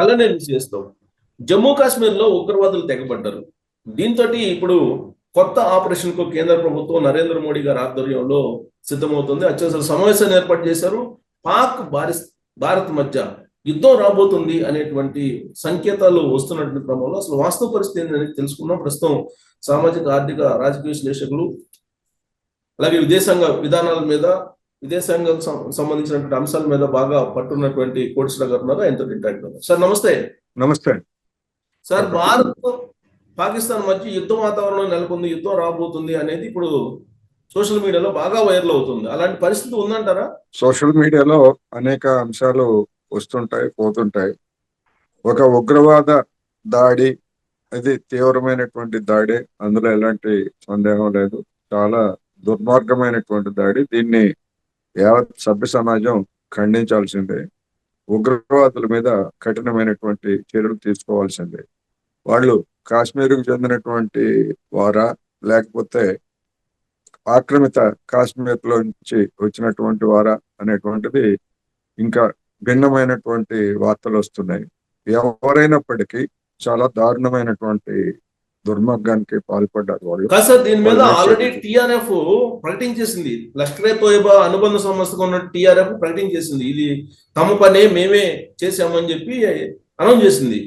కళ్ళనేరు చేస్తాం. జమ్మూ కాశ్మీర్ లో ఉగ్రవాదులు తెగబడ్డారు. దీంతో ఇప్పుడు కొత్త ఆపరేషన్ కు కేంద్ర ప్రభుత్వం నరేంద్ర మోడీ గారి ఆధ్వర్యంలో సిద్ధమవుతుంది. అత్యవసర సమావేశాన్ని ఏర్పాటు చేశారు. పాక్ భారత్ మధ్య యుద్ధం రాబోతుంది అనేటువంటి సంకేతాలు వస్తున్నటువంటి క్రమంలో అసలు వాస్తవ పరిస్థితి ఏంటని తెలుసుకున్నాం. ప్రస్తుతం సామాజిక, ఆర్థిక, రాజకీయ విశ్లేషకులు అలాగే విదేశాంగ విధానాల మీద, విదేశాంగం సంబంధించినటువంటి అంశాల మీద బాగా పట్టున్నటువంటి కోటిశ్వర గారు ఉన్నారు. ఆయనతో ఇంటరాక్ట్ అవుతారు. సార్ నమస్తే. నమస్తే సార్, భారత్ పాకిస్తాన్ మధ్య యుద్ధ వాతావరణం నెలకొంది, యుద్ధం రాబోతుంది అనేది ఇప్పుడు సోషల్ మీడియాలో బాగా వైరల్ అవుతుంది. అలాంటి పరిస్థితి ఉందంటారా? సోషల్ మీడియాలో అనేక అంశాలు వస్తుంటాయి, పోతుంటాయి. ఒక ఉగ్రవాద దాడి, అది తీవ్రమైనటువంటి దాడి, అందులో ఎలాంటి సందేహం లేదు. చాలా దుర్మార్గమైనటువంటి దాడి. దీన్ని యావత్ సభ్య సమాజం ఖండించాల్సిందే. ఉగ్రవాదుల మీద కఠినమైనటువంటి చర్యలు తీసుకోవాల్సిందే. వాళ్ళు కాశ్మీర్కు చెందినటువంటి వారా, లేకపోతే ఆక్రమిత కాశ్మీర్ లో నుంచి వచ్చినటువంటి వారా అనేటువంటిది ఇంకా భిన్నమైనటువంటి వార్తలు వస్తున్నాయి. ఎవరైనప్పటికీ చాలా దారుణమైనటువంటి దుర్మార్గానికి పాల్పడ్డారు వాళ్ళు. సార్, దీని మీద ఆల్రెడీ టిఆర్ఎఫ్ ప్రకటించేసింది. లష్కరే తోయబా అనుబంధ సంస్థగా ఉన్న టిఆర్ఎఫ్ ప్రకటించేసింది, ఇది తమ పనే మేమే చేసామని చెప్పి అనౌన్స్ చేసింది.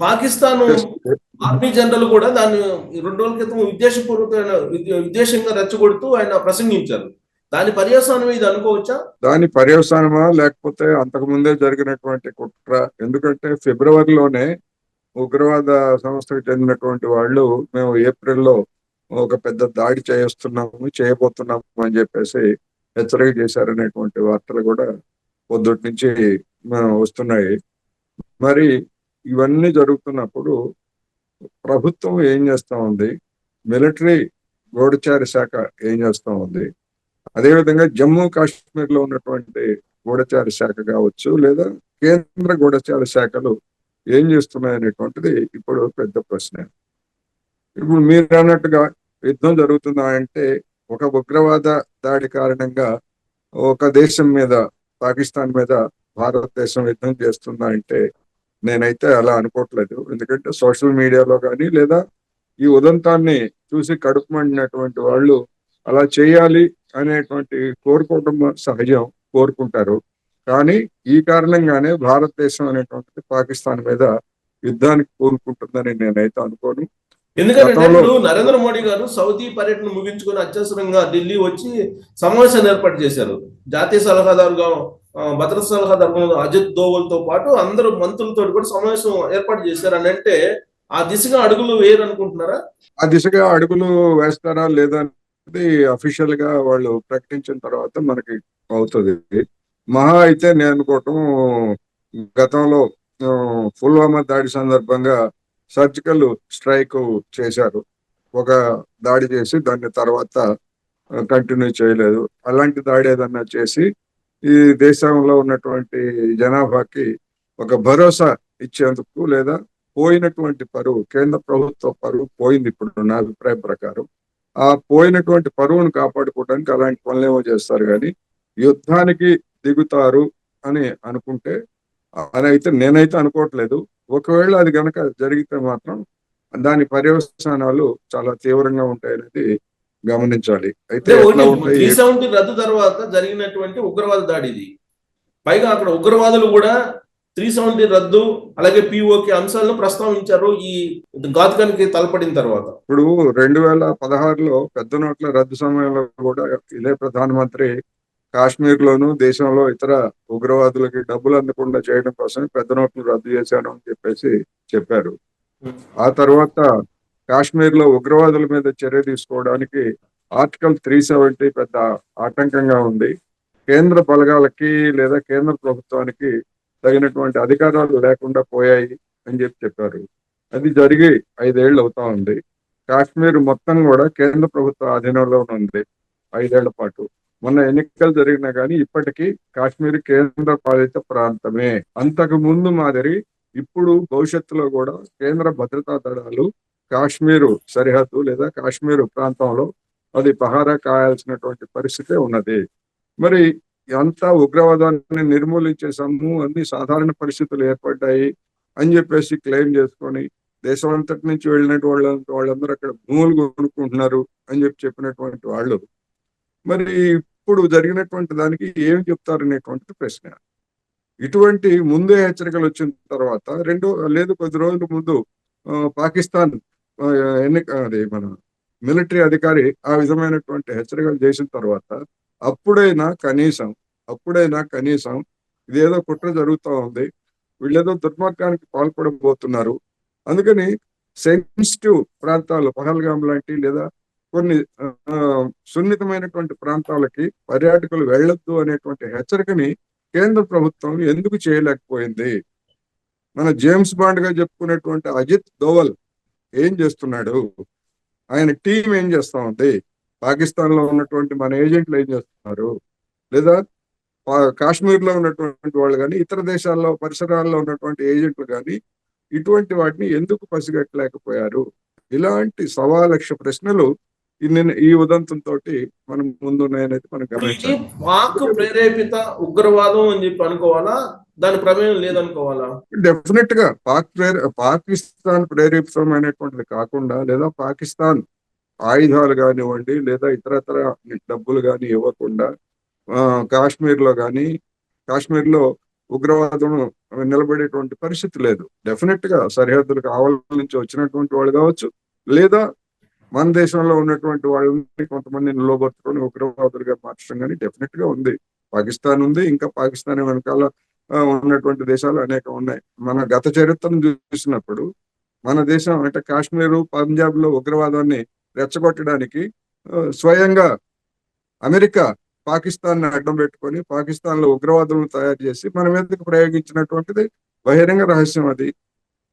పాకిస్తాన్ ఆర్మీ జనరల్ కూడా దాన్ని 2 రోజుల క్రితం విద్వేషంగా రెచ్చగొడుతూ ఆయన ప్రసంగించారు. దాని పర్యవసానం ఇది అనుకోవచ్చా? దాని పర్యవసానమా, లేకపోతే అంతకు ముందే జరిగినటువంటి కుట్ర? ఎందుకంటే ఫిబ్రవరిలోనే ఉగ్రవాద సంస్థకు చెందినటువంటి వాళ్ళు మేము ఏప్రిల్లో ఒక పెద్ద దాడి చేయబోతున్నాము అని చెప్పేసి హెచ్చరిక చేశారనేటువంటి వార్తలు కూడా పొద్దుటి నుంచి వస్తున్నాయి. మరి ఇవన్నీ జరుగుతున్నప్పుడు ప్రభుత్వం ఏం చేస్తా ఉంది, మిలిటరీ గూఢచారి శాఖ ఏం చేస్తా ఉంది, అదేవిధంగా జమ్మూ కాశ్మీర్ లో ఉన్నటువంటి గూఢచారి శాఖ కావచ్చు, లేదా కేంద్ర గూఢచారి శాఖలు ఏం చేస్తున్నాయనేటువంటిది ఇప్పుడు పెద్ద ప్రశ్న. ఇప్పుడు మీరు అన్నట్టుగా యుద్ధం జరుగుతుందా అంటే, ఒక ఉగ్రవాద దాడి కారణంగా ఒక దేశం మీద, పాకిస్తాన్ మీద భారతదేశం యుద్ధం చేస్తుందా అంటే నేనైతే అలా అనుకోవట్లేదు. ఎందుకంటే సోషల్ మీడియాలో కానీ, లేదా ఈ ఉదంతాన్ని చూసి కడుపు మండినటువంటి వాళ్ళు అలా చేయాలి అనేటువంటి కోరుకోవడం సహజం, కోరుకుంటారు. కానీ ఈ కారణంగానే భారతదేశం అనేటువంటిది పాకిస్తాన్ మీద యుద్ధానికి కోరుకుంటుందని నేనైతే అనుకోను. ఎందుకంటే నరేంద్ర మోడీ గారు సౌదీ పర్యటన ముగించుకొని అత్యవసరంగా ఢిల్లీ వచ్చి సమావేశాన్ని ఏర్పాటు చేశారు. జాతీయ సలహాదారుగా, భద్రతా సలహాదారు అజిత్ దోవల్ తో పాటు అందరూ మంత్రులతో కూడా సమావేశం ఏర్పాటు చేశారు. అని అంటే ఆ దిశగా అడుగులు వేయరు అనుకుంటున్నారా? ఆ దిశగా అడుగులు వేస్తారా లేదా అనేది అఫీషియల్ గా వాళ్ళు ప్రకటించిన తర్వాత మనకి అవుతుంది. మహా అయితే నేను అనుకోవటం, గతంలో పుల్వామా దాడి సందర్భంగా సర్జికల్ స్ట్రైక్ చేశారు. ఒక దాడి చేసి దాన్ని తర్వాత కంటిన్యూ చేయలేదు. అలాంటి దాడి ఏదన్నా చేసి ఈ దేశంలో ఉన్నటువంటి జనాభాకి ఒక భరోసా ఇచ్చేందుకు, లేదా పోయినటువంటి పరువు, కేంద్ర ప్రభుత్వ పరువు పోయింది ఇప్పుడు నా అభిప్రాయం ప్రకారం. ఆ పోయినటువంటి పరువును కాపాడుకోవడానికి అలాంటి పనులేమో చేస్తారు. కానీ యుద్ధానికి దిగుతారు అని అనుకుంటే, అని అయితే నేనైతే అనుకోవట్లేదు. ఒకవేళ అది కనుక జరిగితే మాత్రం దాని పర్యవసానాలు చాలా తీవ్రంగా ఉంటాయనేది గమనించాలి. అయితే 370 రద్దు తర్వాత జరిగినటువంటి ఉగ్రవాద దాడి ఇది. పైగా అక్కడ ఉగ్రవాదులు కూడా 370 రద్దు, అలాగే పిఓకే అంశాలను ప్రస్తావించారు ఈ ఘాతుకానికి తలపడిన తర్వాత. ఇప్పుడు 2016లో పెద్ద నోట్ల రద్దు సమయంలో కూడా ఇదే ప్రధానమంత్రి కాశ్మీర్ లోను, దేశంలో ఇతర ఉగ్రవాదులకి డబ్బులు అందకుండా చేయడం కోసం పెద్ద నోట్లు రద్దు చేశాను అని చెప్పేసి చెప్పారు. ఆ తర్వాత కాశ్మీర్ లో ఉగ్రవాదుల మీద చర్య తీసుకోవడానికి ఆర్టికల్ 370 పెద్ద ఆటంకంగా ఉంది. కేంద్ర బలగాలకి లేదా కేంద్ర ప్రభుత్వానికి తగినటువంటి అధికారాలు లేకుండా పోయాయి అని చెప్పారు. అది జరిగి 5 ఏళ్ళు అవుతా ఉంది. కాశ్మీర్ మొత్తం కూడా కేంద్ర ప్రభుత్వ ఆధీనంలోనే ఉంది 5 ఏళ్ల పాటు. మొన్న ఎన్నికలు జరిగినా కానీ ఇప్పటికీ కాశ్మీర్ కేంద్ర పాలిత ప్రాంతమే. అంతకు ముందు మాదిరి ఇప్పుడు భవిష్యత్తులో కూడా కేంద్ర భద్రతా దళాలు కాశ్మీరు సరిహద్దు లేదా కాశ్మీరు ప్రాంతంలో అది పహారా కాయాల్సినటువంటి పరిస్థితే ఉన్నది. మరి అంతా ఉగ్రవాదాన్ని నిర్మూలించే అన్ని సాధారణ పరిస్థితులు ఏర్పడ్డాయి అని చెప్పేసి క్లెయిమ్ చేసుకొని దేశం అంతటి నుంచి వెళ్ళినట్టు వాళ్ళందరూ అక్కడ భూములు కొనుక్కుంటున్నారు అని చెప్పినటువంటి వాళ్ళు మరి ఇప్పుడు జరిగినటువంటి దానికి ఏం చెప్తారు అనేటువంటి ప్రశ్న. ఇటువంటి ముందే హెచ్చరికలు వచ్చిన తర్వాత లేదు కొద్ది రోజుల ముందు పాకిస్తాన్ అది మన మిలిటరీ అధికారి ఆ విధమైనటువంటి హెచ్చరికలు చేసిన తర్వాత అప్పుడైనా కనీసం ఇదేదో కుట్ర జరుగుతూ ఉంది, వీళ్ళేదో దుర్మార్గానికి పాల్పడబోతున్నారు, అందుకని సెన్సిటివ్ ప్రాంతాలు పహల్గాం లాంటి లేదా కొన్ని సున్నితమైనటువంటి ప్రాంతాలకి పర్యాటకులు వెళ్ళొద్దు అనేటువంటి హెచ్చరికని కేంద్ర ప్రభుత్వం ఎందుకు చేయలేకపోయింది? మన జేమ్స్ బాండ్ గా చెప్పుకునేటువంటి అజిత్ దోవల్ ఏం చేస్తున్నాడు? ఆయన టీం ఏం చేస్తా ఉంది? పాకిస్తాన్ లో ఉన్నటువంటి మన ఏజెంట్లు ఏం చేస్తున్నారు? లేదా కాశ్మీర్ లో ఉన్నటువంటి వాళ్ళు కానీ ఇతర దేశాల్లో పరిసరాల్లో ఉన్నటువంటి ఏజెంట్లు కానీ ఇటువంటి వాటిని ఎందుకు పసిగట్టలేకపోయారు? ఇలాంటి 1,15,00,000 ప్రశ్నలు ఈ ఉదంతంతో మనం ముందున్నాయనేది మనం ఇది గమనించాలి. పాక్ ప్రేరేపిత ఉగ్రవాదం అని చెప్పి అనుకోవాలా, దాని ప్రమేయం లేదనుకోవాలా? డెఫినెట్ గా పాకిస్తాన్ ప్రేరేపితమైనటువంటిది కాకుండా లేదా పాకిస్తాన్ ఆయుధాలు కానివ్వండి లేదా ఇతరతర డబ్బులు కానీ ఇవ్వకుండా కాశ్మీర్ లో ఉగ్రవాదం నిలబడేటువంటి పరిస్థితి లేదు. డెఫినెట్ గా సరిహద్దులకు ఆవల నుంచి వచ్చినటువంటి వాళ్ళు కావచ్చు, లేదా మన దేశంలో ఉన్నటువంటి వాళ్ళని కొంతమంది నిలబడుతుకొని ఉగ్రవాదులుగా మార్చడం కానీ డెఫినెట్ గా ఉంది. పాకిస్తాన్ ఉంది, ఇంకా పాకిస్తాన్ వెనకాల ఉన్నటువంటి దేశాలు అనేకం ఉన్నాయి. మన గత చరిత్రను చూసినప్పుడు మన దేశం అంటే కాశ్మీరు పంజాబ్ లో ఉగ్రవాదాన్ని రెచ్చగొట్టడానికి స్వయంగా అమెరికా పాకిస్తాన్ అడ్డం పెట్టుకొని పాకిస్తాన్ లో ఉగ్రవాదులను తయారు చేసి మన మీదకి ప్రయోగించినటువంటిది బహిరంగ రహస్యం. అది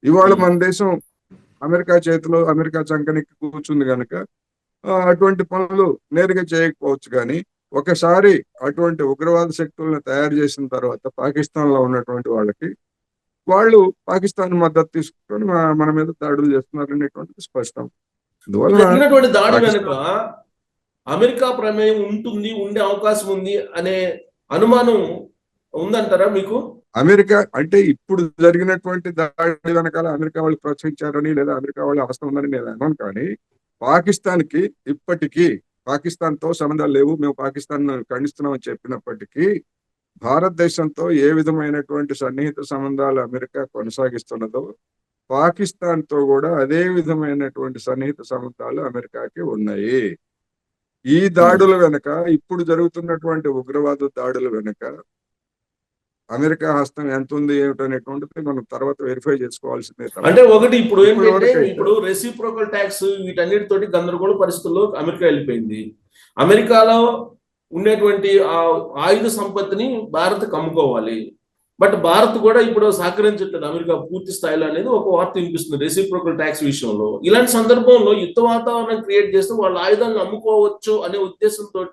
ఇవాళ మన దేశం అమెరికా చేతిలో అమెరికా చంకనికి కూర్చుంది కనుక అటువంటి పనులు నేరుగా చేయకపోవచ్చు, కానీ ఒకసారి అటువంటి ఉగ్రవాద శక్తులను తయారు చేసిన తర్వాత పాకిస్తాన్ లో ఉన్నటువంటి వాళ్ళు పాకిస్తాన్ మద్దతు తీసుకొని మన మీద దాడులు చేస్తున్నారు అనేటువంటిది స్పష్టం. అందువల్ల దాడి వెనుక అమెరికా ప్రమేయం ఉండే అవకాశం ఉంది అనే అనుమానం ఉందంటారా మీకు? అమెరికా అంటే ఇప్పుడు జరిగినటువంటి దాడి వెనకాల అమెరికా వాళ్ళు ప్రోత్సహించారని లేదా అమెరికా వాళ్ళు అవసరం ఉందని నేను అన్నాను, కానీ పాకిస్తాన్ కి ఇప్పటికీ పాకిస్తాన్ తో సంబంధాలు లేవు, మేము పాకిస్తాన్ ఖండిస్తున్నామని చెప్పినప్పటికీ భారతదేశంతో ఏ విధమైనటువంటి సన్నిహిత సంబంధాలు అమెరికా కొనసాగిస్తున్నదో పాకిస్తాన్ తో కూడా అదే విధమైనటువంటి సన్నిహిత సంబంధాలు అమెరికాకి ఉన్నాయి. ఈ దాడుల వెనుక, ఇప్పుడు జరుగుతున్నటువంటి ఉగ్రవాద దాడుల వెనుక అమెరికా హస్తం ఎంత ఉంది ఏమిటనేటువంటిది మనం తర్వాత వెరిఫై చేసుకోవాల్సిందే. అంటే ఒకటి ఇప్పుడు ఏంటంటే ఇప్పుడు రెసిప్రోకల్ ట్యాక్స్ వీటన్నిటితోటి గందరగోళ పరిస్థితుల్లో అమెరికా వెళ్ళిపోయింది. అమెరికాలో ఉండేటువంటి ఆ ఆయుధ సంపత్తిని భారత్ అమ్ముకోవాలి, బట్ భారత్ కూడా ఇప్పుడు సహకరించట్లేదు అమెరికా పూర్తి స్థాయిలో అనేది ఒక వార్త వినిపిస్తుంది రెసిప్రోకల్ ట్యాక్స్ విషయంలో. ఇలాంటి సందర్భంలో యుద్ధ వాతావరణం క్రియేట్ చేస్తే వాళ్ళ ఆయుధాలను అమ్ముకోవచ్చు అనే ఉద్దేశంతో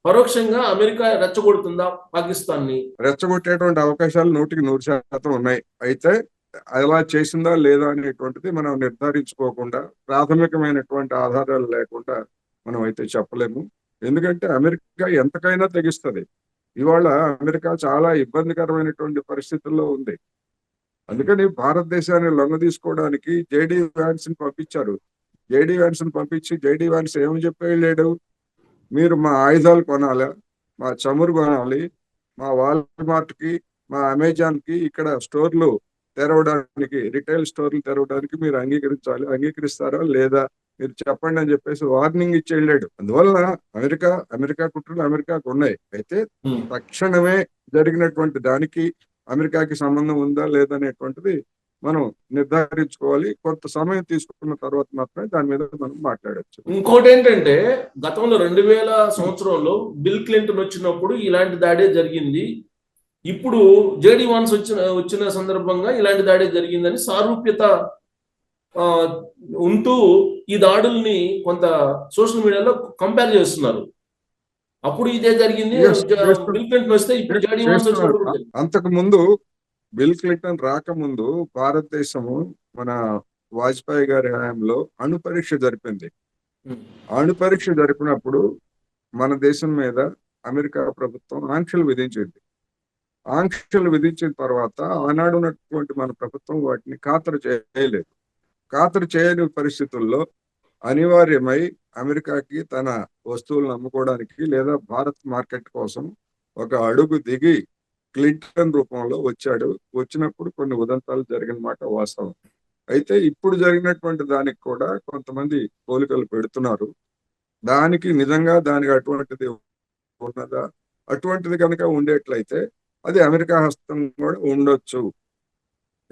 పరోక్షంగా అమెరికా రెచ్చగొడుతుందా పాకిస్తాన్ ని? రెచ్చగొట్టేటువంటి అవకాశాలు 100% ఉన్నాయి. అయితే అలా చేసిందా లేదా అనేటువంటిది మనం నిర్ధారించుకోకుండా ప్రాథమికమైనటువంటి ఆధారాలు లేకుండా మనం అయితే చెప్పలేము. ఎందుకంటే అమెరికా ఎంతకైనా తెగిస్తుంది. ఇవాళ అమెరికా చాలా ఇబ్బందికరమైనటువంటి పరిస్థితుల్లో ఉంది. అందుకని భారతదేశాన్ని లొంగ తీసుకోవడానికి జేడీ వ్యాన్స్ ని పంపించారు. జేడీ వ్యాన్స్ ని పంపించి జేడీ వ్యాన్స్ ఏమని చెప్పి వెళ్ళాడు? మీరు మా ఆయుధాలు కొనాలా, మా చమురు కొనాలి, మా వాల్మార్ట్ కి మా అమెజాన్ కి ఇక్కడ స్టోర్లు తెరవడానికి రిటైల్ స్టోర్లు తెరవడానికి మీరు అంగీకరిస్తారా లేదా మీరు చెప్పండి అని చెప్పేసి వార్నింగ్ ఇచ్చి వెళ్ళాడు. అందువల్ల అమెరికా కుట్రలు అమెరికాకు ఉన్నాయి. అయితే తక్షణమే జరిగినటువంటి దానికి అమెరికాకి సంబంధం ఉందా లేదనేటువంటిది మనం నిర్ధారించుకోవాలి. కొంత సమయం తీసుకున్న తర్వాత మాత్రమే దాని మీద మనం మాట్లాడచ్చు. ఇంకోటి ఏంటంటే గతంలో 2000 సంవత్సరంలో బిల్ క్లింటన్ వచ్చినప్పుడు ఇలాంటి దాడే జరిగింది. ఇప్పుడు జేడీ వాన్స్ వచ్చిన సందర్భంగా ఇలాంటి దాడే జరిగిందని సారూప్యత ఉంటూ ఈ దాడుల్ని కొంత సోషల్ మీడియాలో కంపేర్ చేస్తున్నారు. అప్పుడు ఇదే జరిగింది, బిల్ క్లింటన్ వస్తే ఇప్పుడు జేడీ వాన్స్ వచ్చినప్పుడు. అంతకు ముందు బిల్ క్లింటన్ రాకముందు భారతదేశము మన వాజ్పేయి గారి హయాంలో అణు పరీక్ష జరిపింది. అణు పరీక్ష జరిపినప్పుడు మన దేశం మీద అమెరికా ప్రభుత్వం ఆంక్షలు విధించింది. ఆంక్షలు విధించిన తర్వాత ఆనాడు ఉన్నటువంటి మన ప్రభుత్వం వాటిని ఖాతరు చేయలేదు. ఖాతరు చేయని పరిస్థితుల్లో అనివార్యమై అమెరికాకి తన వస్తువులను అమ్ముకోవడానికి లేదా భారత్ మార్కెట్ కోసం ఒక అడుగు దిగి క్లింటన్ రూపంలో వచ్చాడు. వచ్చినప్పుడు కొన్ని ఉదంతాలు జరిగిన మాట వాస్తవం. అయితే ఇప్పుడు జరిగినటువంటి దానికి కూడా కొంతమంది పోలికలు పెడుతున్నారు. దానికి నిజంగా దానికి అటువంటిది ఉన్నదా? అటువంటిది కనుక ఉండేట్లయితే అది అమెరికా హస్తం కూడా ఉండొచ్చు.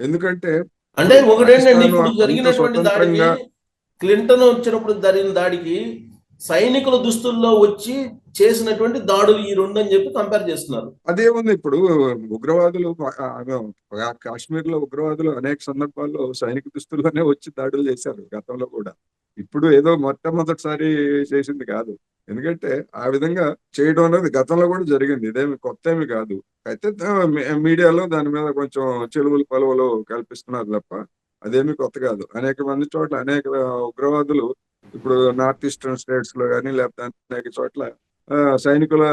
ఎందుకంటే అంటే ఇప్పుడు ఒకటేంటండి, పాకిస్తాన్ ఇప్పుడు అంత జరిగినటువంటి దాడికి, స్వతంత్రంగా క్లింటన్ వచ్చినప్పుడు జరిగిన దాడికి సైనికుల దుస్తుల్లో వచ్చి చేసినటువంటి దాడులు ఈ రెండు అని చెప్పి కంపేర్ చేస్తున్నారు. అదే ఉంది. ఇప్పుడు ఉగ్రవాదులు కాశ్మీర్ లో ఉగ్రవాదులు అనేక సందర్భాల్లో సైనిక దుస్తుల్లోనే వచ్చి దాడులు చేశారు గతంలో కూడా. ఇప్పుడు ఏదో మొట్టమొదటిసారి చేసింది కాదు. ఎందుకంటే ఆ విధంగా చేయడం అనేది గతంలో కూడా జరిగింది. ఇదేమి కొత్త ఏమి కాదు. అయితే మీడియాలో దాని మీద కొంచెం చెలువులు పలువులు కల్పిస్తున్నారు తప్ప అదేమి కొత్త కాదు. అనేక మంది చోట్ల అనేక ఉగ్రవాదులు ఇప్పుడు నార్త్ ఈస్టర్న్ స్టేట్స్ లో కానీ లేకపోతే అనేక చోట్ల సైనికుల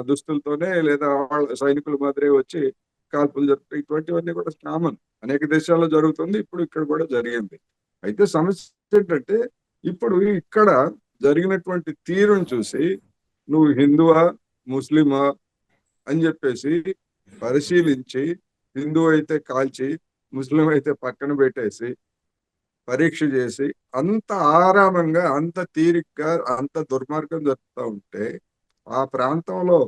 దుస్తులతోనే లేదా వాళ్ళ సైనికుల మాదిరే వచ్చి కాల్పులు జరుపుతాయి. ఇటువంటివన్నీ కూడా కామన్, అనేక దేశాల్లో జరుగుతుంది. ఇప్పుడు ఇక్కడ కూడా జరిగింది. అయితే సమస్య ఏంటంటే ఇప్పుడు ఇక్కడ జరిగినటువంటి తీరును చూసి నువ్వు హిందువా ముస్లిమా అని చెప్పేసి పరిశీలించి, హిందూ అయితే కాల్చి ముస్లిం అయితే పక్కన పెట్టేసి పరీక్ష చేసి అంత ఆరామంగా అంత తీరిగ్గా అంత దుర్మార్గం జరుపుతూ ఉంటే ఆ ప్రాంతంలో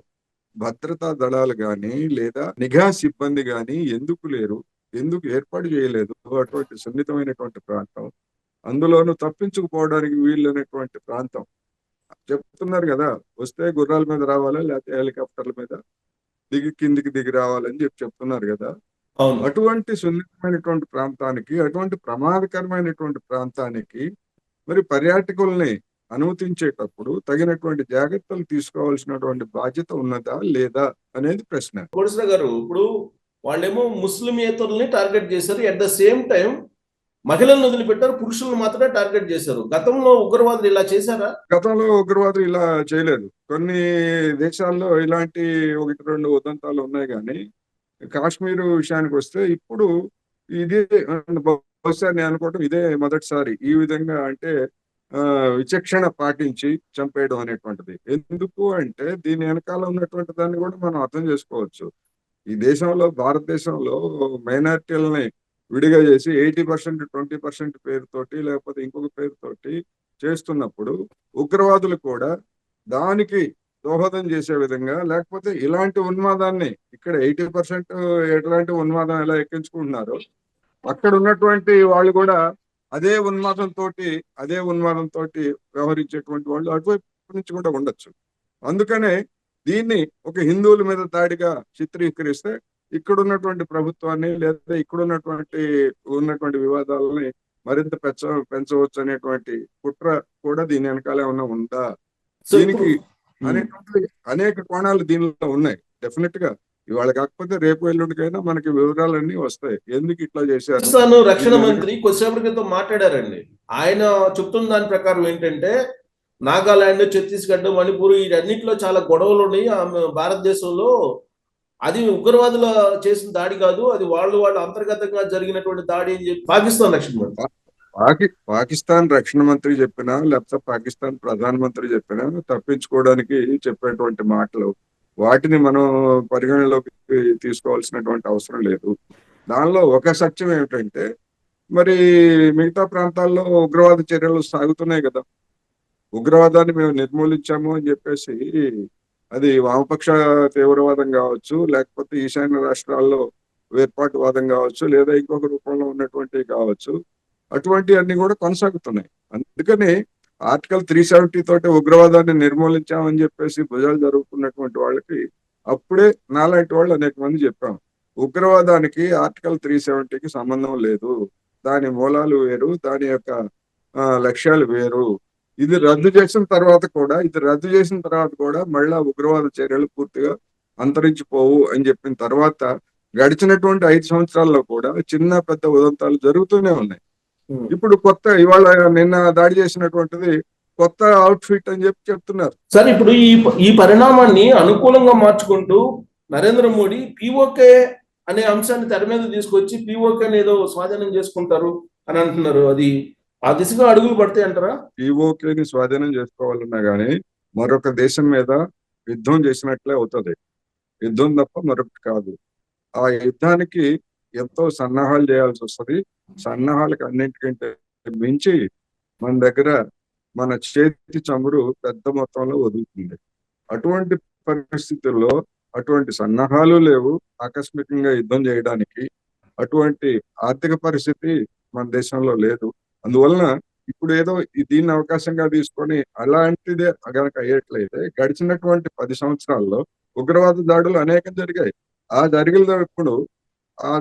భద్రతా దళాలు కానీ లేదా నిఘా సిబ్బంది కానీ ఎందుకు లేరు? ఎందుకు ఏర్పాటు చేయలేదు? అటువంటి సున్నితమైనటువంటి ప్రాంతం, అందులోనూ తప్పించుకుపోవడానికి వీలైనటువంటి ప్రాంతం. చెప్తున్నారు కదా, వస్తే గుర్రాల మీద రావాలా లేకపోతే హెలికాప్టర్ల మీద కిందికి దిగి రావాలని చెప్తున్నారు కదా. అవును. అటువంటి సున్నితమైనటువంటి ప్రాంతానికి, అటువంటి ప్రమాదకరమైనటువంటి ప్రాంతానికి మరి పర్యాటకుల్ని అనుమతించేటప్పుడు తగినటువంటి జాగ్రత్తలు తీసుకోవాల్సినటువంటి బాధ్యత ఉన్నదా లేదా అనేది ప్రశ్న. కోడిశ్ర గారు, ఇప్పుడు వాళ్ళేమో ముస్లిమేతరుల్ని టార్గెట్ చేశారు, అట్ ద సేమ్ టైం మహిళలను వదిలిపెట్టారు, పురుషులను మాత్రమే టార్గెట్ చేశారు. గతంలో ఉగ్రవాదులు ఇలా చేశారా? గతంలో ఉగ్రవాదులు ఇలా చేయలేదు. కొన్ని దేశాల్లో ఇలాంటి ఒకటి రెండు ఉదంతాలు ఉన్నాయి కానీ కాశ్మీర్ విషయానికి వస్తే ఇప్పుడు ఇదే బహుశా నేను అనుకోవటం ఇదే మొదటిసారి ఈ విధంగా అంటే విచక్షణ పాటించి చంపేయడం అనేటువంటిది. ఎందుకు అంటే దీని వెనకాల ఉన్నటువంటి దాన్ని కూడా మనం అర్థం చేసుకోవచ్చు. ఈ దేశంలో, భారతదేశంలో మైనారిటీలని విడిగా చేసి 80% 20% పేరుతోటి లేకపోతే ఇంకొక పేరుతోటి చేస్తున్నప్పుడు ఉగ్రవాదులు కూడా దానికి దోహదం చేసే విధంగా, లేకపోతే ఇలాంటి ఉన్మాదాన్ని ఇక్కడ 80% ఎట్లాంటి ఉన్మాదం ఎలా ఎక్కించుకుంటున్నారో అక్కడ ఉన్నటువంటి వాళ్ళు కూడా అదే ఉన్మాదంతో వ్యవహరించేటువంటి వాళ్ళు అటువైపు నుంచి కూడా ఉండొచ్చు. అందుకనే దీన్ని ఒక హిందువుల మీద దాడిగా చిత్రీకరిస్తే ఇక్కడ ఉన్నటువంటి ప్రభుత్వాన్ని లేదా ఇక్కడ ఉన్నటువంటి వివాదాలని మరింత పెంచవచ్చు అనేటువంటి కుట్ర కూడా దీని వెనకాల ఏమన్నా ఉందా దీనికి అనేటువంటి అనేక కోణాలు దీనిలో ఉన్నాయి. డెఫినెట్ గా ఇవాళ కాకపోతే రేపు ఎల్లుండికైనా మనకి వివరాలన్నీ వస్తాయి ఎందుకు ఇట్లా చేశారు. పాకిస్తాన్ రక్షణ మంత్రి కొద్దిసేపటి క్రితం మాట్లాడారండి. ఆయన చెప్తున్న దాని ప్రకారం ఏంటంటే నాగాలాండ్, ఛత్తీస్గఢ్, మణిపూర్ వీటన్నిటిలో చాలా గొడవలు ఉన్నాయి భారతదేశంలో. అది ఉగ్రవాదుల చేసిన దాడి కాదు, అది వాళ్ళు అంతర్గతంగా జరిగినటువంటి దాడి అని చెప్పి పాకిస్తాన్ రక్షణ మంత్రి పాకిస్తాన్ రక్షణ మంత్రి చెప్పినా లేకపోతే పాకిస్తాన్ ప్రధానమంత్రి చెప్పినా తప్పించుకోవడానికి చెప్పేటువంటి మాటలు, వాటిని మనం పరిగణలోకి తీసుకోవాల్సినటువంటి అవసరం లేదు. దానిలో ఒక సత్యం ఏమిటంటే మరి మిగతా ప్రాంతాల్లో ఉగ్రవాద చర్యలు సాగుతున్నాయి కదా. ఉగ్రవాదాన్ని మేము నిర్మూలించాము అని చెప్పేసి అది వామపక్ష తీవ్రవాదం కావచ్చు, లేకపోతే ఈశాన్య రాష్ట్రాల్లో వేర్పాటువాదం కావచ్చు, లేదా ఇంకొక రూపంలో ఉన్నటువంటివి కావచ్చు, అటువంటి అన్ని కూడా కొనసాగుతున్నాయి. అందుకని ఆర్టికల్ 370 తోటి ఉగ్రవాదాన్ని నిర్మూలించామని చెప్పేసి భుజాలు జరుగుతున్నటువంటి వాళ్ళకి అప్పుడే నాలాంటి వాళ్ళు అనేక మంది చెప్పాం, ఉగ్రవాదానికి ఆర్టికల్ 370కి సంబంధం లేదు, దాని మూలాలు వేరు, దాని యొక్క లక్ష్యాలు వేరు. ఇది రద్దు చేసిన తర్వాత కూడా మళ్ళా ఉగ్రవాద చర్యలు పూర్తిగా అంతరించిపోవు అని చెప్పిన తర్వాత గడిచినటువంటి 5 సంవత్సరాల్లో కూడా చిన్న పెద్ద ఉదంతాలు జరుగుతూనే ఉన్నాయి. ఇప్పుడు ఇవాళ నిన్న దాడి చేసినటువంటిది కొత్త అవుట్ ఫిట్ అని చెప్తున్నారు. సార్, ఇప్పుడు ఈ పరిణామాన్ని అనుకూలంగా మార్చుకుంటూ నరేంద్ర మోడీ పిఓకే అనే అంశాన్ని తెర మీద తీసుకొచ్చి పిఓకేని ఏదో స్వాధీనం చేసుకుంటారు అని అంటున్నారు. అది ఆ దిశగా అడుగులు పడతాయి అంటారా? పిఓకేని స్వాధీనం చేసుకోవాలన్నా గానీ మరొక దేశం మీద యుద్ధం చేసినట్లే అవుతుంది. యుద్ధం తప్ప మరొకటి కాదు. ఆ యుద్ధానికి ఎంతో సన్నాహాలు చేయాల్సి వస్తుంది. సన్నాహాలకు అన్నింటికంటే మించి మన దగ్గర మన చేతి చమురు పెద్ద మొత్తంలో వదులుతుంది. అటువంటి పరిస్థితుల్లో అటువంటి సన్నాహాలు లేవు ఆకస్మికంగా యుద్ధం చేయడానికి. అటువంటి ఆర్థిక పరిస్థితి మన దేశంలో లేదు. అందువలన ఇప్పుడు ఏదో దీన్ని అవకాశంగా తీసుకొని అలాంటిదే గనక అయ్యేట్లయితే గడిచినటువంటి 10 సంవత్సరాల్లో ఉగ్రవాద దాడులు అనేకం జరిగాయి. ఆ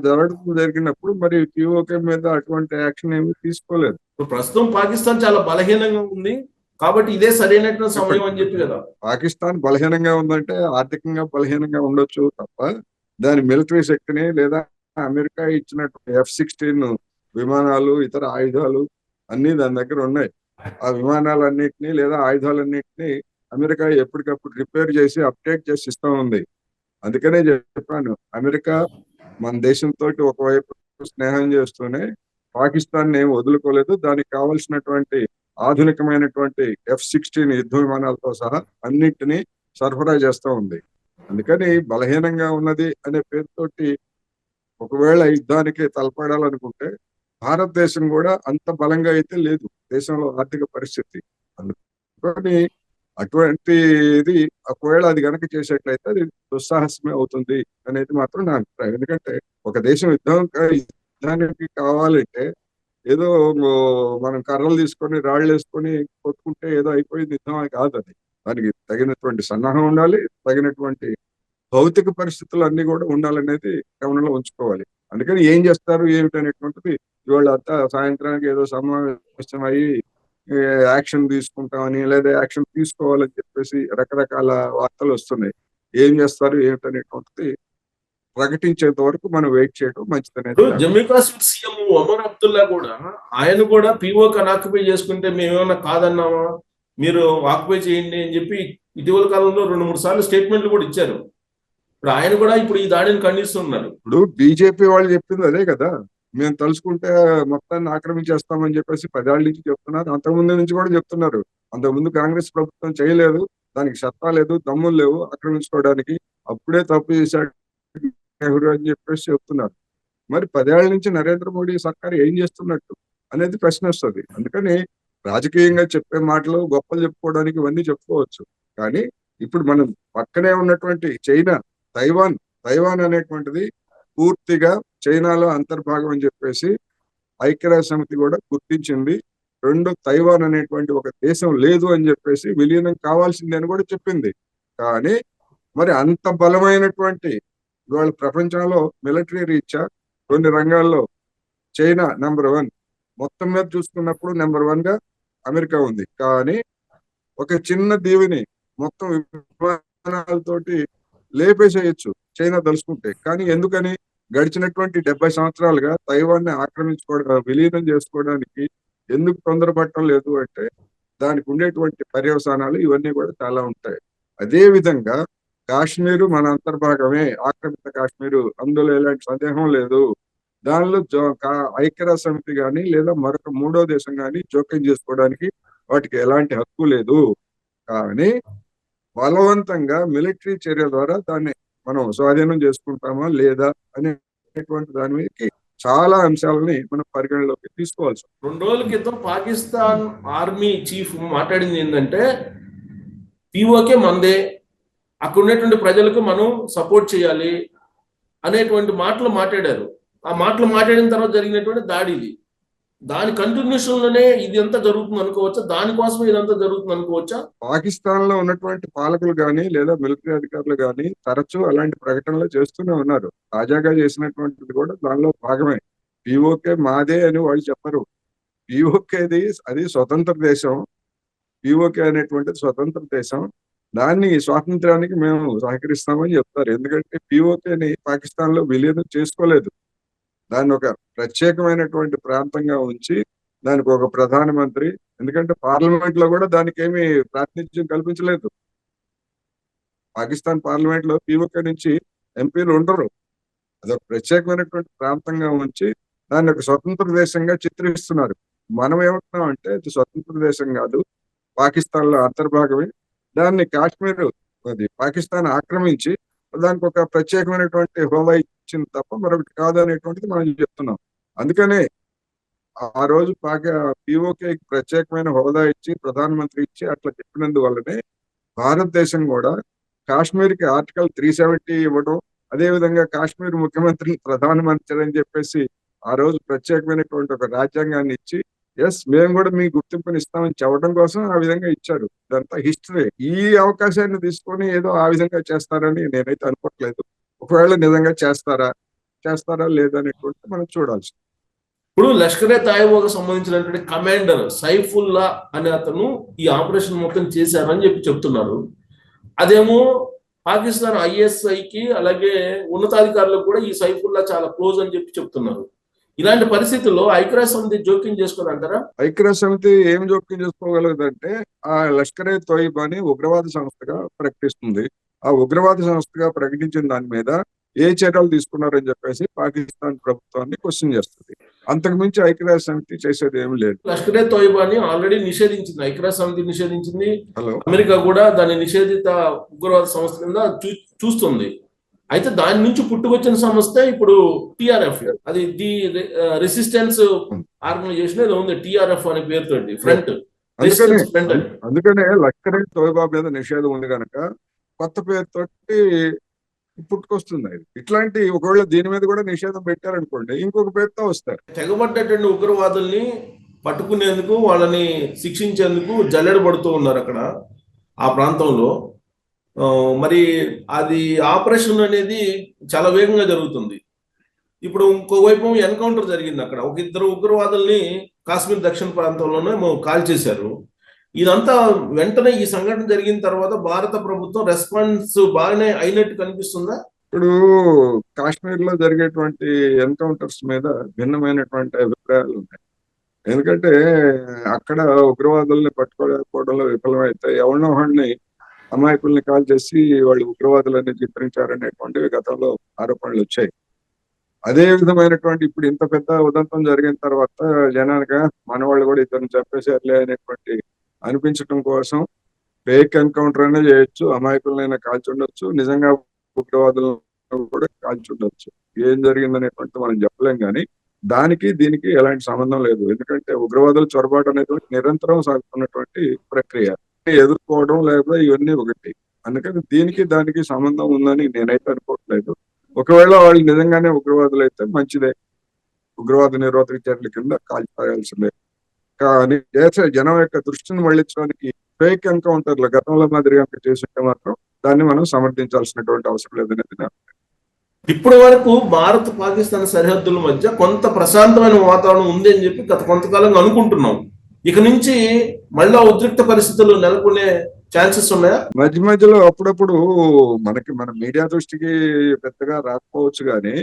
దాడులు జరిగినప్పుడు మరి పిఓకే మీద అటువంటి యాక్షన్ ఏమీ తీసుకోలేదు. ఇప్పుడు ప్రస్తుతం పాకిస్తాన్ చాలా బలహీనంగా ఉంది కాబట్టి ఇదే సరైనటువంటి సమయం అని చెప్పి కదా. పాకిస్తాన్ బలహీనంగా ఉందంటే ఆర్థికంగా బలహీనంగా ఉండొచ్చు తప్ప దాని మిలిటరీ శక్తిని లేదా అమెరికా ఇచ్చినట్టు F-16 విమానాలు, ఇతర ఆయుధాలు అన్ని దాని దగ్గర ఉన్నాయి. ఆ విమానాలన్నిటినీ లేదా ఆయుధాలన్నిటినీ అమెరికా ఎప్పటికప్పుడు రిపేర్ చేసి అప్డేట్ చేసి ఇస్తూ ఉంది. అందుకనే చెప్పాను, అమెరికా మన దేశంతో ఒకవైపు స్నేహం చేస్తూనే పాకిస్తాన్ ఏం వదులుకోలేదు. దానికి కావలసినటువంటి ఆధునికమైనటువంటి F-16 యుద్ధ విమానాలతో సహా అన్నిటినీ సరఫరా చేస్తూ ఉంది. అందుకని బలహీనంగా ఉన్నది అనే పేరుతోటి ఒకవేళ యుద్ధానికి తలపడాలనుకుంటే భారతదేశం కూడా అంత బలంగా అయితే లేదు దేశంలో ఆర్థిక పరిస్థితి. అందుకని అటువంటిది ఒకవేళ అది గనక చేసేట్లయితే అది దుస్సాహసమే అవుతుంది అనేది మాత్రం నా అభిప్రాయం. ఎందుకంటే ఒక దేశం యుద్ధానికి కావాలంటే ఏదో మనం కర్రలు తీసుకొని రాళ్ళు వేసుకొని కొట్టుకుంటే ఏదో అయిపోయింది యుద్ధం అని కాదు. అది దానికి తగినటువంటి సన్నాహం ఉండాలి, తగినటువంటి భౌతిక పరిస్థితులు అన్ని కూడా ఉండాలనేది గమనంలో ఉంచుకోవాలి. అందుకని ఏం చేస్తారు ఏమిటనేటువంటిది ఇవాళ అంతా సాయంత్రానికి ఏదో సమావేశం అయ్యి యాక్షన్ తీసుకుంటామని లేదా యాక్షన్ తీసుకోవాలని చెప్పేసి రకరకాల వార్తలు వస్తున్నాయి. ఏం చేస్తారు ఏమిటనేటువంటిది ప్రకటించేంత వరకు మనం వెయిట్ చేయడం మంచిదనేది. జమ్మూ కాశ్మీర్ సీఎం ఒమర్ అబ్దుల్లా కూడా ఆయన కూడా పిఓకి ఆక్యుపై చేసుకుంటే మేమేమన్నా కాదన్నామా, మీరు ఆక్యుపై చేయండి అని చెప్పి ఇటీవల కాలంలో 2-3 సార్లు స్టేట్మెంట్లు కూడా ఇచ్చారు. ఇప్పుడు ఆయన కూడా ఇప్పుడు ఈ దాడిని ఖండిస్తున్నారు. ఇప్పుడు బీజేపీ వాళ్ళు చెప్పింది అదే కదా, మేము తలుచుకుంటే మొత్తాన్ని ఆక్రమించేస్తామని చెప్పేసి 10 ఏళ్ల నుంచి చెప్తున్నారు. అంతకుముందు నుంచి కూడా చెప్తున్నారు. అంతకుముందు కాంగ్రెస్ ప్రభుత్వం చేయలేదు, దానికి సత్తా లేదు, దమ్ములు లేవు ఆక్రమించుకోవడానికి, అప్పుడే తప్పు చేశాడు నెహ్రూ అని చెప్పేసి చెప్తున్నారు. మరి 10 ఏళ్ల నుంచి నరేంద్ర మోడీ సర్కార్ ఏం చేస్తున్నట్టు అనేది ప్రశ్న వస్తుంది. అందుకని రాజకీయంగా చెప్పే మాటలు గొప్పలు చెప్పుకోవడానికి ఇవన్నీ చెప్పుకోవచ్చు. కానీ ఇప్పుడు మనం పక్కనే ఉన్నటువంటి తైవాన్ అనేటువంటిది పూర్తిగా చైనాలో అంతర్భాగం అని చెప్పేసి ఐక్యరాజ్య సమితి కూడా గుర్తించింది. తైవాన్ అనేటువంటి ఒక దేశం లేదు అని చెప్పేసి విలీనం కావాల్సిందే అని కూడా చెప్పింది. కానీ మరి అంత బలమైనటువంటి ఇవాళ ప్రపంచంలో మిలిటరీ రీత్యా కొన్ని రంగాల్లో చైనా నెంబర్ 1, మొత్తం మీద చూసుకున్నప్పుడు నెంబర్ 1 గా అమెరికా ఉంది. కానీ ఒక చిన్న దీవిని మొత్తం విమానాలతోటి లేపేసేయచ్చు చైనా తలుచుకుంటే. కానీ ఎందుకని గడిచినటువంటి 70 సంవత్సరాలుగా తైవాన్ని విలీనం చేసుకోవడానికి ఎందుకు తొందరపడటం లేదు అంటే దానికి ఉండేటువంటి పర్యవసానాలు ఇవన్నీ కూడా చాలా ఉంటాయి. అదే విధంగా కాశ్మీరు మన అంతర్భాగమే, ఆక్రమిత కాశ్మీరు, అందులో ఎలాంటి సందేహం లేదు. దానిలో ఐక్యరాజ్య సమితి కానీ లేదా మరొక మూడో దేశం కానీ జోక్యం చేసుకోవడానికి వాటికి ఎలాంటి హక్కు లేదు. కానీ బలవంతంగా మిలిటరీ చర్య ద్వారా దాన్ని మనం స్వాధీనం చేసుకుంటామా లేదా అనేటువంటి దాని మీదకి చాలా అంశాలని మనం పరిగణలోకి తీసుకోవాల్సి. 2 రోజుల క్రితం పాకిస్తాన్ ఆర్మీ చీఫ్ మాట్లాడింది ఏంటంటే పిఓకే మందే, అక్కడ ఉన్నటువంటి ప్రజలకు మనం సపోర్ట్ చేయాలి అనేటువంటి మాటలు మాట్లాడారు. ఆ మాటలు మాట్లాడిన తర్వాత జరిగినటువంటి దాడి ఇది. దాని కంటిన్యూషన్ లోనే ఇది అంతా జరుగుతుంది అనుకోవచ్చా? దానికోసమే ఇదంతా జరుగుతుంది అనుకోవచ్చా? పాకిస్తాన్ లో ఉన్నటువంటి పాలకులు కానీ లేదా మిలిటరీ అధికారులు కానీ తరచూ అలాంటి ప్రకటనలు చేస్తూనే ఉన్నారు. తాజాగా చేసినటువంటిది కూడా దానిలో భాగమే. పిఓకే మాదే అని వాళ్ళు చెప్పరు. పిఓకేది అది స్వతంత్ర దేశం. పిఓకే అనేటువంటిది స్వతంత్ర దేశం. దాన్ని స్వాతంత్రానికి మేము సహకరిస్తామని చెప్తారు. ఎందుకంటే పిఓకేని పాకిస్తాన్ లో విలీనం చేసుకోలేదు. దాన్ని ఒక ప్రత్యేకమైనటువంటి ప్రాంతంగా ఉంచి దానికి ఒక ప్రధానమంత్రి, ఎందుకంటే పార్లమెంట్ లో కూడా దానికి ఏమి ప్రాతినిధ్యం కల్పించలేదు. పాకిస్తాన్ పార్లమెంట్ లో పిఓకే నుంచి ఎంపీలు ఉండరు. అదొక ప్రత్యేకమైనటువంటి ప్రాంతంగా ఉంచి దాన్ని ఒక స్వతంత్ర దేశంగా చిత్రిస్తున్నారు. మనం ఏమంటున్నాం అంటే అది స్వతంత్ర దేశం కాదు, పాకిస్తాన్ లో అంతర్భాగమే. దాన్ని కాశ్మీర్, అది పాకిస్తాన్ ఆక్రమించి దానికి ఒక ప్రత్యేకమైనటువంటి హోదా ఇచ్చింది తప్ప మరొకటి కాదు అనేటువంటిది మనం చెప్తున్నాం. అందుకనే ఆ రోజు పిఓకే ప్రత్యేకమైన హోదా ఇచ్చి ప్రధానమంత్రి ఇచ్చి అట్లా చెప్పినందువల్లనే భారతదేశం కూడా కాశ్మీర్ కి ఆర్టికల్ 370 ఇవ్వడం, అదే విధంగా కాశ్మీర్ ముఖ్యమంత్రిని ప్రధానమంత్రి అని చెప్పేసి ఆ రోజు ప్రత్యేకమైనటువంటి ఒక రాజ్యాంగాన్ని ఇచ్చి మేము కూడా మీ గుర్తింపుని ఇస్తామని చెప్పడం కోసం ఆ విధంగా ఇచ్చారు. ఇదంతా హిస్టరీ. ఈ అవకాశాన్ని తీసుకొని ఏదో ఆ విధంగా చేస్తారని నేనైతే అనుకోవట్లేదు. ఒకవేళ నిజంగా చేస్తారా లేదనేటువంటి మనం చూడాల్సి. ఇప్పుడు లష్కరే తోయిబాకు సంబంధించినటువంటి కమాండర్ సైఫుల్లా అనే అతను ఈ ఆపరేషన్ మొత్తం చేశారని చెప్తున్నారు. అదేమో పాకిస్తాన్ ఐఎస్ఐకి అలాగే ఉన్నతాధికారులకు కూడా ఈ సైఫుల్లా చాలా క్లోజ్ అని చెప్తున్నారు. ఇలాంటి పరిస్థితుల్లో ఐక్యరాజ్య సమితి జోక్యం చేసుకోదంటారా? ఐక్యరాజ్య సమితి ఏం జోక్యం చేసుకోగలదంటే ఆ లష్కరే తోయిబాని ఉగ్రవాద సంస్థగా ప్రకటిస్తుంది. ఆ ఉగ్రవాద సంస్థగా ప్రకటించిన దాని మీద ఏ చర్యలు తీసుకున్నారని చెప్పేసి పాకిస్తాన్ ప్రభుత్వాన్ని క్వశ్చన్ చేస్తుంది. అంతకు మించి ఐక్యరాజ్య సమితి చేసేది ఏమి లేదు. లష్కరే తోయిబాని ఆల్రెడీ నిషేధించింది, ఐక్యరాజ్య సమితి నిషేధించింది. హలో, అమెరికా కూడా దాని నిషేధిత ఉగ్రవాద సంస్థ కింద చూస్తుంది. అయితే దాని నుంచి పుట్టుకొచ్చిన సంస్థ ఇప్పుడు టిఆర్ఎఫ్, అది ది రెసిస్టెన్స్ ఆర్గనైజేషన్ ఏదో ఉంది, టిఆర్ఎఫ్ అనే పేరుతోటి ఫ్రంట్. అందుకనే లష్కరే తోయిబా మీద నిషేధం ఉంది కనుక కొత్త పేరుతోటి పుట్టుకొస్తుంది. ఇట్లాంటి ఒకవేళ దీని మీద కూడా నిషేధం పెట్టారనుకోండి, ఇంకొక పేరుతో వస్తారు. తెగబడ్డటువంటి ఉగ్రవాదుల్ని పట్టుకునేందుకు, వాళ్ళని శిక్షించేందుకు జల్లెడ పడుతూ ఉన్నారు అక్కడ ఆ ప్రాంతంలో. మరి అది ఆపరేషన్ అనేది చాలా వేగంగా జరుగుతుంది. ఇప్పుడు ఇంకోవైపు ఎన్కౌంటర్ జరిగింది అక్కడ, ఒక ఇద్దరు ఉగ్రవాదుల్ని కాశ్మీర్ దక్షిణ ప్రాంతంలోనే కాల్ చేశారు. ఇదంతా వెంటనే ఈ సంఘటన జరిగిన తర్వాత భారత ప్రభుత్వం రెస్పాన్స్ బాగానే అయినట్టు కనిపిస్తుందా? ఇప్పుడు కాశ్మీర్ లో జరిగేటువంటి ఎన్కౌంటర్స్ మీద భిన్నమైనటువంటి అభిప్రాయాలు ఉన్నాయి. ఎందుకంటే అక్కడ ఉగ్రవాదుల్ని పట్టుకోలేకపోవడంలో విఫలమైతే ఎవరినో వాడిని అమాయకుల్ని కాల్ చేసి వాళ్ళు ఉగ్రవాదులని చిత్రించారనేటువంటి గతంలో ఆరోపణలు వచ్చాయి. అదే విధమైనటువంటి ఇప్పుడు ఇంత పెద్ద ఉదంతం జరిగిన తర్వాత జనాలుగా మన వాళ్ళు కూడా ఇతను చంపేశారులే అనేటువంటి అనిపించడం కోసం ఫేక్ ఎన్కౌంటర్ అయినా చేయొచ్చు, అమాయకులనైనా కాల్చుండొచ్చు, నిజంగా ఉగ్రవాదులను కూడా కాల్చుండొచ్చు. ఏం జరిగిందనేటువంటి మనం చెప్పలేం, కానీ దానికి దీనికి ఎలాంటి సంబంధం లేదు. ఎందుకంటే ఉగ్రవాదుల చొరబాటు అనేటువంటి నిరంతరం సాగుతున్నటువంటి ప్రక్రియ. ఎదుర్కోవడం లేదా ఇవన్నీ ఒకటి. అందుకని దీనికి దానికి సంబంధం ఉందని నేనైతే అనుకోవట్లేదు. ఒకవేళ వాళ్ళు నిజంగానే ఉగ్రవాదులు అయితే మంచిదే, ఉగ్రవాద నిరోధక చర్యల కింద కాల్చిపారాల్సిందే. కానీ దేశ జనం యొక్క దృష్టిని మళ్లించడానికి ఫేక్ ఎన్కౌంటర్లు గతంలో మాదిరిగా చేస్తుంటే మాత్రం దాన్ని మనం సమర్థించాల్సినటువంటి అవసరం లేదనేది. ఇప్పటి వరకు భారత్ పాకిస్తాన్ సరిహద్దుల మధ్య కొంత ప్రశాంతమైన వాతావరణం ఉంది అని చెప్పి గత కొంతకాలంగా అనుకుంటున్నాం. ఇక నుంచి మళ్ళా ఉద్రిక్త పరిస్థితులు నెలకొనే ఛాన్సెస్ ఉన్నాయా? మధ్య మధ్యలో అప్పుడప్పుడు మన మీడియా దృష్టికి పెద్దగా రాకపోవచ్చు, కానీ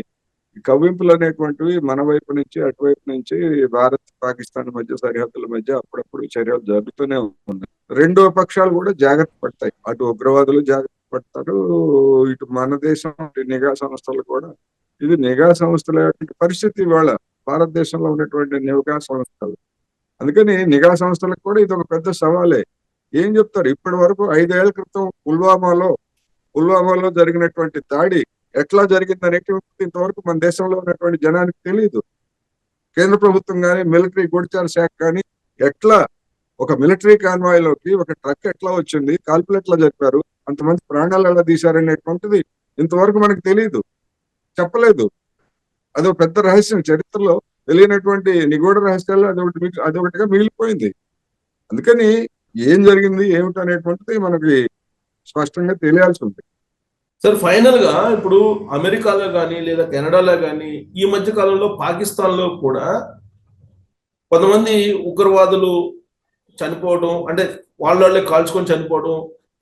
కవ్వింపులు అనేటువంటివి మన వైపు నుంచి అటువైపు నుంచి భారత్ పాకిస్తాన్ మధ్య సరిహద్దుల మధ్య అప్పుడప్పుడు చర్యలు జరుగుతూనే ఉన్నాయి. రెండో పక్షాలు కూడా జాగ్రత్త పడతాయి. అటు ఉగ్రవాదులు జాగ్రత్త పడతారు, ఇటు మన దేశం నిఘా సంస్థలు కూడా. ఇది నిఘా సంస్థల పరిస్థితి ఇవాళ భారతదేశంలో ఉన్నటువంటి నిఘా సంస్థలు. అందుకని నిఘా సంస్థలకు కూడా ఇది ఒక పెద్ద సవాలే. ఏం చెప్తారు? ఇప్పటి వరకు 5 ఏళ్ల క్రితం పుల్వామాలో జరిగినటువంటి దాడి ఎట్లా జరిగిందనేది ఇంతవరకు మన దేశంలో ఉన్నటువంటి జనానికి తెలియదు. కేంద్ర ప్రభుత్వం కానీ మిలిటరీ గూఢచార శాఖ కానీ ఎట్లా ఒక మిలిటరీ కాన్వాయ్లోకి ఒక ట్రక్ ఎట్లా వచ్చింది, కాల్పులు ఎట్లా జరిపారు, అంతమంది ప్రాణాలు ఎలా తీశారనేటువంటిది ఇంతవరకు మనకు తెలియదు, చెప్పలేదు. అదొక పెద్ద రహస్యం, చరిత్రలో తెలియనటువంటి నిగూఢ రహస్యాలు అదొకటిగా మిగిలిపోయింది. అందుకని ఏం జరిగింది ఏమిటి అనేటువంటిది మనకి స్పష్టంగా తెలియాల్సి ఉంది. సార్, ఫైనల్ గా ఇప్పుడు అమెరికాలో కానీ లేదా కెనడాలో కానీ ఈ మధ్య కాలంలో పాకిస్తాన్ లో కూడా కొంతమంది ఉగ్రవాదులు చనిపోవడం, అంటే వాళ్ళే కాల్చుకొని చనిపోవడం,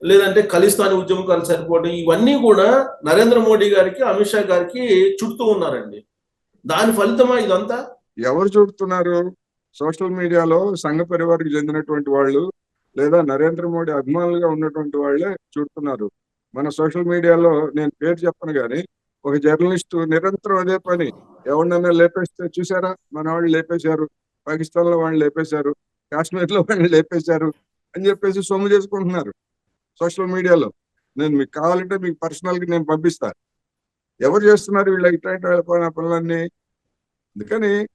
లేదంటే ఖలిస్తానీ ఉద్యమకాలు చనిపోవడం, ఇవన్నీ కూడా నరేంద్ర మోడీ గారికి, అమిత్ షా గారికి చుడుతూ ఉన్నారండి. దాని ఫలితమా ఇదంతా? ఎవరు చుడుతున్నారు? సోషల్ మీడియాలో సంఘ పరివారికి చెందినటువంటి వాళ్ళు లేదా నరేంద్ర మోడీ అభిమానులుగా ఉన్నటువంటి వాళ్ళే చుడుతున్నారు. మన సోషల్ మీడియాలో నేను పేరు చెప్పను కానీ ఒక జర్నలిస్టు నిరంతరం అదే పని. ఎవరినైనా లేపేస్తే చూసారా మన వాళ్ళు లేపేశారు, పాకిస్తాన్ లో వాళ్ళు లేపేశారు, కాశ్మీర్ లో వాళ్ళు లేపేశారు అని చెప్పేసి సొమ్ము చేసుకుంటున్నారు సోషల్ మీడియాలో. నేను మీకు కావాలంటే మీకు పర్సనల్ గా నేను పంపిస్తా. ఎవరు చేస్తున్నారు వీళ్ళ ఇట్లాంటి వాళ్ళ పనులన్నీ? అందుకని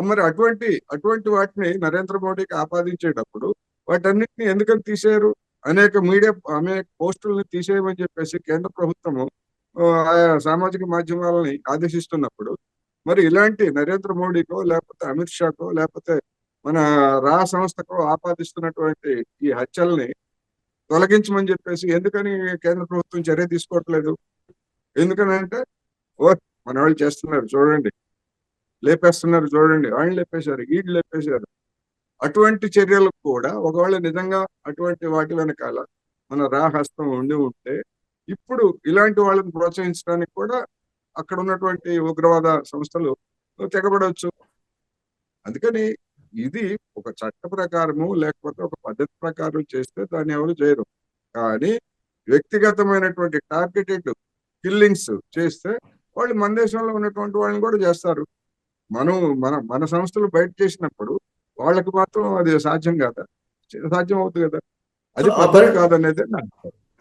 మరి అటువంటి అటువంటి వాటిని నరేంద్ర మోడీకి ఆపాదించేటప్పుడు వాటన్నిటిని ఎందుకని తీసేయరు? అనేక పోస్టుల్ని తీసేయమని చెప్పేసి కేంద్ర ప్రభుత్వము ఆయా సామాజిక మాధ్యమాలని ఆదేశిస్తున్నప్పుడు మరి ఇలాంటి నరేంద్ర మోడీకో లేకపోతే అమిత్ షాకో లేకపోతే మన రా సంస్థకో ఆపాదిస్తున్నటువంటి ఈ హత్యల్ని తొలగించమని చెప్పేసి ఎందుకని కేంద్ర ప్రభుత్వం చర్య తీసుకోవట్లేదు? ఎందుకనంటే ఓ మన వాళ్ళు చేస్తున్నారు చూడండి, లేపేస్తున్నారు చూడండి, వాళ్ళు లేపేశారు, వీళ్ళు లేపేశారు. అటువంటి చర్యలకు కూడా ఒకవేళ నిజంగా అటువంటి వాటి వెనకాల మన రాహస్తం ఉండి ఉంటే ఇప్పుడు ఇలాంటి వాళ్ళని ప్రోత్సహించడానికి కూడా అక్కడ ఉన్నటువంటి ఉగ్రవాద సంస్థలు తెగబడవచ్చు. అందుకని ఇది ఒక చట్ట ప్రకారము లేకపోతే ఒక పద్ధతి ప్రకారం చేస్తే దాన్ని ఎవరు చేయరు. కానీ వ్యక్తిగతమైనటువంటి టార్గెటెడ్ కిల్లింగ్స్ చేస్తే వాళ్ళు మన దేశంలో ఉన్నటువంటి వాళ్ళని కూడా చేస్తారు. మనం మన సంస్థలు బయట చేసినప్పుడు వాళ్ళకి మాత్రం అది సాధ్యం కాదా? సాధ్యం అవుతుంది కదా. అది ఆ పద్ధతి పరి- కాదనేది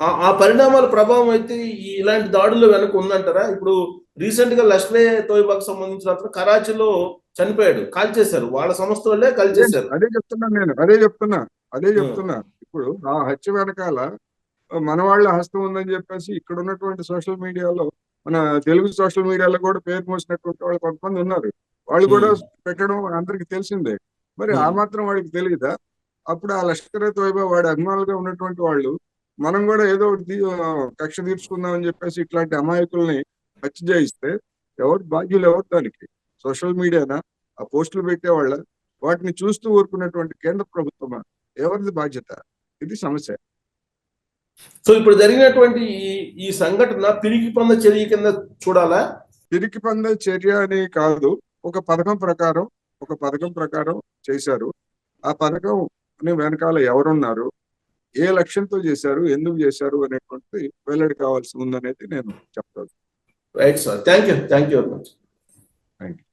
ఆ పరిణామాల ప్రభావం అయితే ఇలాంటి దాడుల్లో వెనక ఉందంటారా? ఇప్పుడు రీసెంట్ గా లష్కరే తోయిబాకు సంబంధించిన అతను కరాచీలో చనిపోయాడు, కాల్చేశారు, వాళ్ళ సంస్థ వాళ్ళే కాల్చేశారు. అదే చెప్తున్నా నేను, అదే ఉం. చెప్తున్నా. ఇప్పుడు ఆ హత్య వెనకాల మన వాళ్ళ హస్తం ఉందని చెప్పేసి ఇక్కడ ఉన్నటువంటి సోషల్ మీడియాలో, మన తెలుగు సోషల్ మీడియాలో కూడా పేరు మోసినటువంటి వాళ్ళు కొంతమంది ఉన్నారు. వాళ్ళు కూడా ఉం. పెట్టడం అందరికి తెలిసిందే. మరి ఆ ఉం. మాత్రం వాడికి తెలియదా? అప్పుడు ఆ లష్కరే తోయిబా వాడి అభిమానులుగా ఉన్నటువంటి వాళ్ళు మనం కూడా ఏదో ఒకటి కక్ష తీర్చుకుందాం అని చెప్పేసి ఇట్లాంటి అమాయకుల్ని హత్య చేయిస్తే బాధ్యులు ఎవరు దానికి? సోషల్ మీడియానా? ఆ పోస్టులు పెట్టేవాళ్ళ? వాటిని చూస్తూ ఊరుకున్నటువంటి కేంద్ర ప్రభుత్వమా? ఎవరిది బాధ్యత? ఇది సమస్య. సో ఇప్పుడు జరిగినటువంటి ఈ సంఘటన పిరికి పొంద చర్య కింద చూడాలా? తిరిగి పొందే చర్య అని కాదు, ఒక పథకం ప్రకారం చేశారు. ఆ పథకం వెనకాల ఎవరున్నారు, ఏ లక్ష్యంతో చేశారు, ఎందుకు చేశారు అనేటువంటి వెల్లడి కావాల్సి ఉందనేది నేను చెప్తాను. Right sir, thank you very much. Thank you.